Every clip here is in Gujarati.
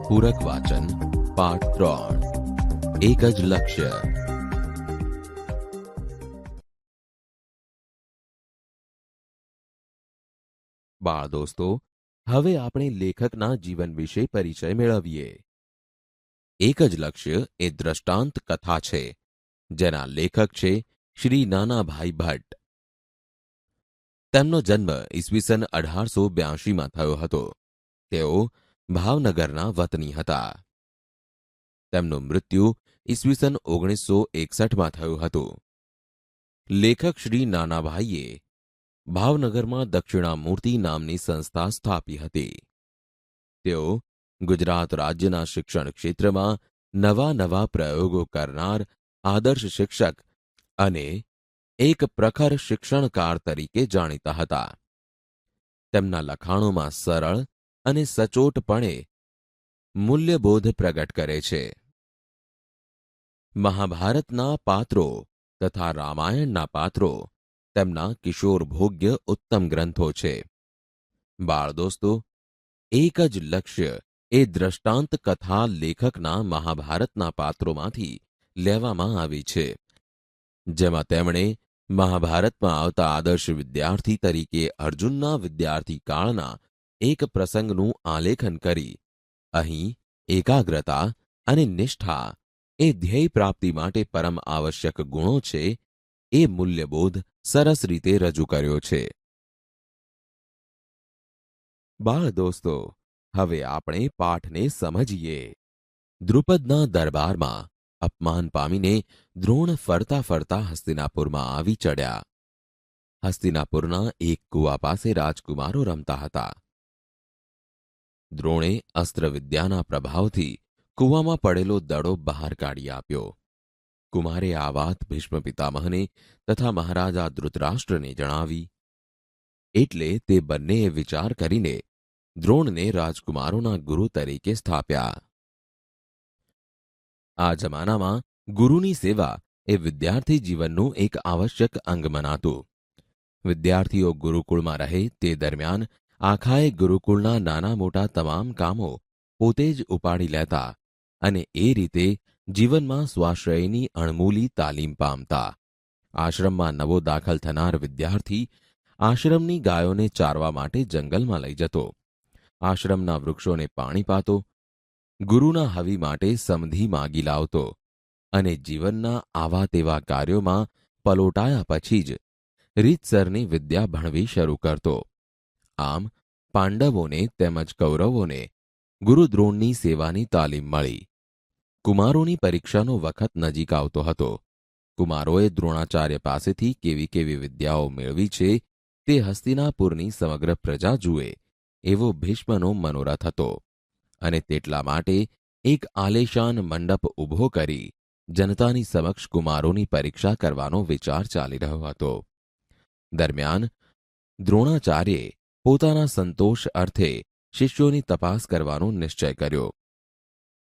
પૂરક વાચન પાઠ 3 એક જ લક્ષ્ય। બાળ દોસ્તો, હવે આપણે લેખકના જીવન વિશે પરિચય મેળવીએ। એક જ લક્ષ્ય એ દ્રષ્ટાંત કથા છે, જેના લેખક છે શ્રી નાનાભાઈ ભટ્ટ। તેમનો જન્મ ઈસવીસન 1882માં થયો હતો। તેઓ ભાવનગરના વતની હતા। તેમનું મૃત્યુ ઈસવીસન 1961માં થયું હતું। લેખક શ્રી નાનાભાઈએ ભાવનગરમાં દક્ષિણામૂર્તિ નામની સંસ્થા સ્થાપી હતી। તેઓ ગુજરાત રાજ્યના શિક્ષણ ક્ષેત્રમાં નવા નવા પ્રયોગો કરનાર આદર્શ શિક્ષક અને એક પ્રખર શિક્ષણકાર તરીકે જાણીતા હતા। તેમના લખાણોમાં સરળ અને સચોટપણે મૂલ્યબોધ પ્રગટ કરે છે। મહાભારતના પાત્રો તથા રામાયણના પાત્રો તેમના કિશોરભોગ્ય ઉત્તમ ગ્રંથો છે। બાળ દોસ્તો, એક જ લક્ષ્ય એ દ્રષ્ટાંત કથા લેખકના મહાભારતના પાત્રોમાંથી લેવામાં આવી છે, જેમાં તેમણે મહાભારતમાં આવતા આદર્શ વિદ્યાર્થી તરીકે અર્જુનના વિદ્યાર્થી કાળના એક પ્રસંગનું આલેખન કરી અહીં એકાગ્રતા અને નિષ્ઠા એ ધ્યેય પ્રાપ્તિ માટે પરમ આવશ્યક ગુણો છે એ મૂલ્યબોધ સરસ રીતે રજૂ કર્યો છે। બાળ દોસ્તો, હવે આપણે પાઠને સમજીએ। દ્રુપદના દરબારમાં અપમાન પામીને દ્રોણ ફરતા ફરતા હસ્તિનાપુરમાં આવી ચડ્યા। હસ્તિનાપુરના એક કૂવા પાસે રાજકુમારો રમતા હતા। દ્રોણે અસ્ત્રવિદ્યાના પ્રભાવથી કૂવામાં પડેલો દડો બહાર કાઢી આપ્યો। કુમારે આ વાત ભીષ્મ પિતામહને તથા મહારાજા ધૃતરાષ્ટ્રને જણાવી, એટલે તે બંનેએ વિચાર કરીને દ્રોણને રાજકુમારોના ગુરુ તરીકે સ્થાપ્યા। આ જમાનામાં ગુરુની સેવા એ વિદ્યાર્થી જીવનનું એક આવશ્યક અંગ મનાતું। વિદ્યાર્થીઓ ગુરુકુળમાં રહે તે દરમિયાન આખાએ ગુરુકુળના નાના મોટા તમામ કામો પોતે જ ઉપાડી લેતા અને એ રીતે જીવનમાં સ્વાશ્રયની અણમૂલી તાલીમ પામતા। આશ્રમમાં નવો દાખલ થનાર વિદ્યાર્થી આશ્રમની ગાયોને ચારવા માટે જંગલમાં લઈ જતો, આશ્રમના વૃક્ષોને પાણી પાતો, ગુરુના હવી માટે સમધી માગી લાવતો અને જીવનના આવા તેવા કાર્યોમાં પલોટાયા પછી જ રીતસરની વિદ્યા ભણવી શરૂ કરતો। આમ પાંડવોને તેમજ કૌરવોને ગુરુ દ્રોણની સેવાની તાલીમ મળી। કુમારોની પરીક્ષાનો વખત નજીક આવતો હતો। કુમારોએ દ્રોણાચાર્ય પાસેથી કેવી કેવી વિદ્યાઓ મેળવી છે તે હસ્તિનાપુરની સમગ્ર પ્રજા જુએ એવો ભીષ્મનો મનોરથ હતો અને તેટલા માટે એક આલેશાન મંડપ ઊભો કરી જનતાની સમક્ષ કુમારોની પરીક્ષા કરવાનો વિચાર ચાલી રહ્યો હતો। દરમિયાન દ્રોણાચાર્યે પોતાના સંતોષ અર્થે શિષ્યોની તપાસ કરવાનો નિશ્ચય કર્યો।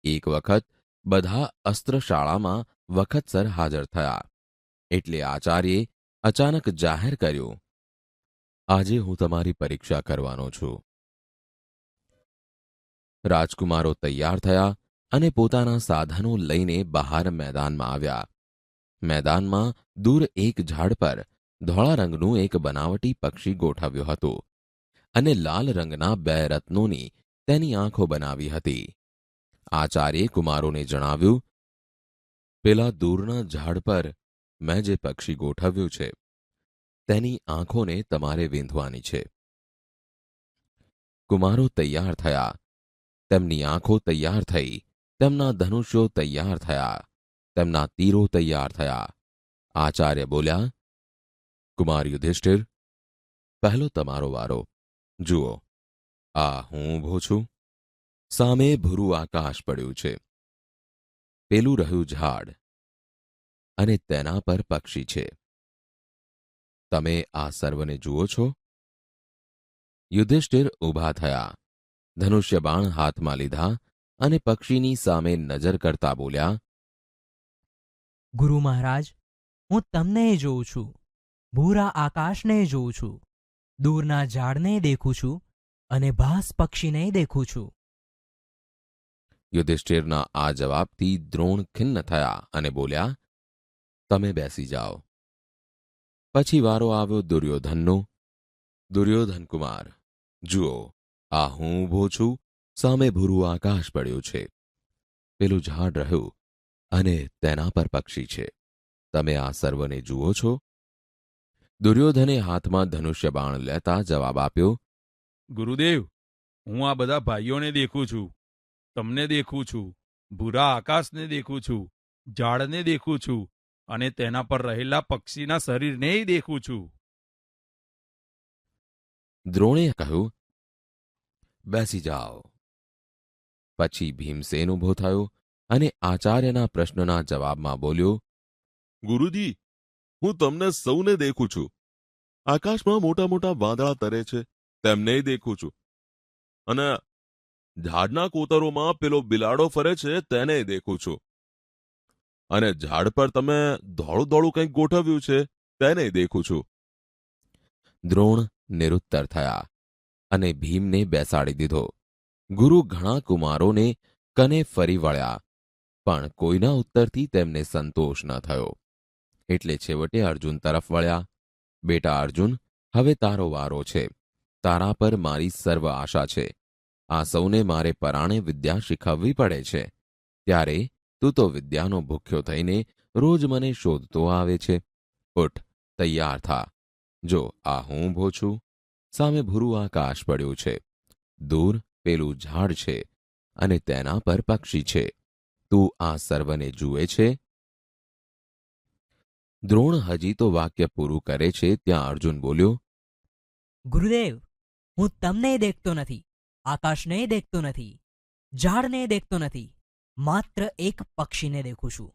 એક વખત બધા અસ્ત્રશાળામાં વખતસર હાજર થયા એટલે આચાર્યે અચાનક જાહેર કર્યું, આજે હું તમારી પરીક્ષા કરવાનો છું। રાજકુમારો તૈયાર થયા અને પોતાના સાધનો લઈને બહાર મેદાનમાં આવ્યા। મેદાનમાં દૂર એક ઝાડ પર ધોળા રંગનું એક બનાવટી પક્ષી ગોઠવ્યું હતું અને લાલ રંગના 2 રત્નોની તેની આંખો બનાવી હતી। આચાર્યે કુમારોને જણાવ્યું, પેલા દૂરના ઝાડ પર મેં જે પક્ષી ગોઠવ્યું છે તેની આંખોને તમારે વીંધવાની છે। કુમારો તૈયાર થયા, તેમની આંખો તૈયાર થઈ, તેમના ધનુષ્યો તૈયાર થયા, તેમના તીરો તૈયાર થયા। આચાર્ય બોલ્યા, કુમાર યુધિષ્ઠિર, પહેલો તમારો વારો। જુઓ, આ હું ઊભો છું, સામે ભૂરું આકાશ પડ્યું છે, પેલું રહ્યું ઝાડ અને તેના પર પક્ષી છે। તમે આ સર્વને જુઓ છો? યુધિષ્ઠિર ઊભા થયા, ધનુષ્ય બાણ હાથમાં લીધા અને પક્ષીની સામે નજર કરતા બોલ્યા, ગુરુ મહારાજ, હું તમને જોઉં છું, ભૂરા આકાશને જોઉં છું, દૂરના ઝાડને દેખું છું અને ભાસ પક્ષીને દેખું છું। યુધિષ્ઠિરના આ જવાબથી દ્રોણ ખિન્ન થયા અને બોલ્યા, તમે બેસી જાઓ. પછી વારો આવ્યો દુર્યોધનનો. દુર્યોધન કુમાર, જુઓ, આ હું ઊભો છું, સામે ભૂરું આકાશ પડ્યું છે. પેલું ઝાડ રહ્યું અને તેના પર પક્ષી છે. તમે આ સર્વને જુઓ છો? દુર્યોધને હાથમાં ધનુષ્ય બાણ લેતા જવાબ આપ્યો, ગુરુદેવ, હું આ બધા ભાઈઓને દેખું છું, તમને દેખું છું, ભૂરા આકાશને દેખું છું, ઝાડને દેખું છું અને તેના પર રહેલા પક્ષીના શરીરને દેખું છું. દ્રોણે કહ્યું, બેસી જાઓ. પછી ભીમસેન ઊભો થયો અને આચાર્યના પ્રશ્નના જવાબમાં બોલ્યો, ગુરુજી, હું તમને સૌને દેખું છું. આકાશમાં મોટા મોટા વાદળા તરે છે, તેમને દેખું છું. અને ઝાડના કોતરોમાં પેલો બિલાડો ફરે છે, તેને દેખું છું. અને ઝાડ પર તમે ધોળું ધોળું કંઈક ગોઠવ્યું છે, તેને દેખું છું. દ્રોણ નિરુત્તર થયા અને ભીમને બેસાડી દીધો. ગુરુ ઘણા કુમારોને કને ફરી વળ્યા, પણ કોઈના ઉત્તરથી તેમને સંતોષ ન થયો. એટલે છેવટે અર્જુન તરફ વળ્યા. બેટા અર્જુન, હવે તારો વારો છે. તારા પર મારી સર્વ આશા છે. આ સૌને મારે પરાણે વિદ્યા શીખવવી પડે છે. ત્યારે તું તો વિદ્યાનો ભૂખ્યો થઈને રોજ મને શોધતો આવે છે. ઉઠ, તૈયાર થા. જો આ હું ઊભો છું, સામે ભૂરું આકાશ પડ્યું છે, દૂર પેલું ઝાડ છે અને તેના પર પક્ષી છે. તું આ સર્વને જુએ છે? દ્રોણ હજી તો વાક્ય પૂરું કરે છે ત્યાં અર્જુન બોલ્યો, ગુરુદેવ, હું તમને દેખતો નથી, આકાશને દેખતો નથી, ઝાડને દેખતો નથી, માત્ર એક પક્ષીને દેખું છું.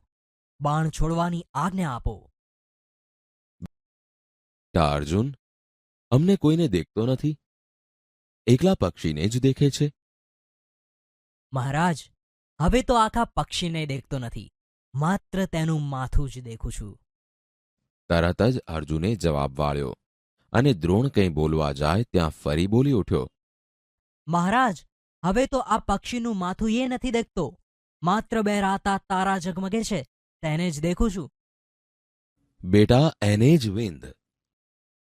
બાણ છોડવાની આજ્ઞા આપો. તા અર્જુન, અમને કોઈને દેખતો નથી, એકલા પક્ષીને જ દેખે છે. મહારાજ, હવે તો આખા પક્ષીને દેખતો નથી, માત્ર તેનું માથું જ દેખું છું. તરત જ અર્જુને જવાબ વાળ્યો અને દ્રોણ કંઈ બોલવા જાય ત્યાં ફરી બોલી ઉઠ્યો, મહારાજ, હવે તો આ પક્ષીનું માથું એ નથી દેખતો, માત્ર બે રાતા તારા ઝગમગે છે, તેને જ દેખું છું. બેટા એને જ વિંધ.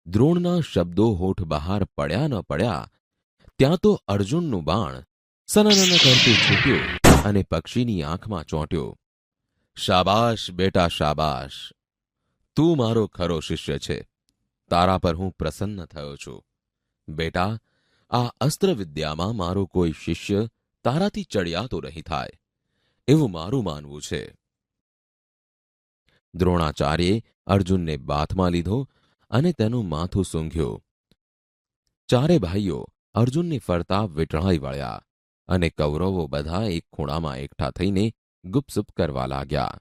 દ્રોણના શબ્દો હોઠ બહાર પડ્યા ન પડ્યા ત્યાં તો અર્જુનનું બાણ સનનન કરતું છૂટ્યું અને પક્ષીની આંખમાં ચોંટ્યો. શાબાશ બેટા શાબાશ, તું મારો ખરો શિષ્ય છે. તારા પર હું પ્રસન્ન થયો છું. બેટા, આ અસ્ત્ર વિદ્યામાં મારો કોઈ શિષ્ય તારાથી ચડિયાતો નહીં થાય, એવું મારું માનવું છે. દ્રોણાચાર્યે અર્જુનને બાથમાં લીધો અને તેનું માથું સૂંઘ્યું. ચારે ભાઈઓ અર્જુનની ફરતા વીંટળાઈ વળ્યા અને કૌરવો બધા એક ખૂણામાં એકઠા થઈને ગુપસુપ કરવા લાગ્યા.